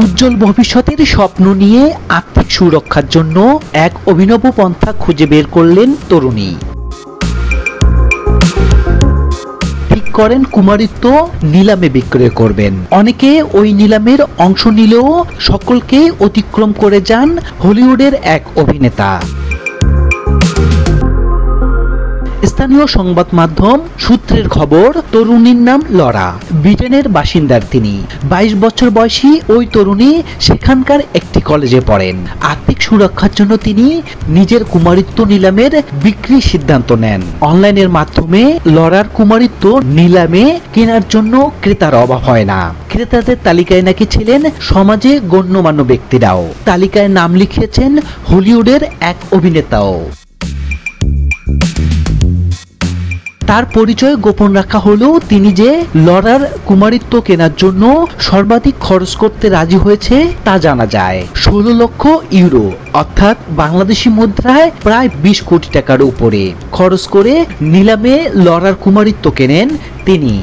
উজ্জ্বল ভবিষ্যতের স্বপ্ন নিয়ে আর্থিক সুরক্ষার জন্য এক অভিনব পন্থা খুঁজে বের করলেন তরুণী। ঠিক করেন কুমারিত্ব নিলামে বিক্রয় করবেন। অনেকে ওই নিলামের অংশ নিলেও সকলকে অতিক্রম করে যান হলিউডের এক অভিনেতা। স্থানীয় সংবাদ মাধ্যম সূত্রের খবর, তরুণীর নাম লরা। ব্রিটেনের বাসিন্দার তিনি। 22 বছর বয়সী ওই তরুণী সেখানকার একটি কলেজে পড়েন। আর্থিক সুরক্ষার জন্য তিনি নিজের কুমারিত্ব নিলামের বিক্রির সিদ্ধান্ত নেন। অনলাইনের মাধ্যমে লরার কুমারিত্ব নিলামে কেনার জন্য ক্রেতার অভাব হয় না। ক্রেতাদের তালিকায় নাকি ছিলেন সমাজে গণ্যমান্য ব্যক্তিরাও। তালিকায় নাম লিখিয়েছেন হলিউডের এক অভিনেতাও। তার পরিচয় গোপন রাখা হলেও তিনি যে লরার কুমারিত্ব কেনার জন্য সর্বাধিক খরচ করতে রাজি হয়েছে তা জানা যায়। 16 লক্ষ ইউরো অর্থাৎ বাংলাদেশি মুদ্রায় প্রায় 20 কোটি টাকার উপরে খরচ করে নিলামে লরার কুমারিত্ব কেনেন তিনি।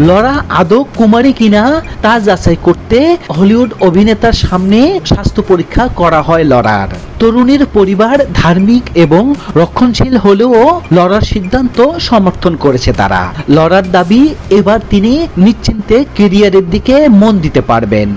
লরা আদৌ কুমারী কিনা তা যাচাই করতে হলিউড অভিনেতার সামনে স্বাস্থ্য পরীক্ষা করা হয় লরার। তরুণীর পরিবার ধার্মিক এবং রক্ষণশীল হলেও লরার সিদ্ধান্ত সমর্থন করেছে তারা। লরার দাবি, এবার তিনি নিশ্চিন্তে ক্যারিয়ারের দিকে মন দিতে পারবেন।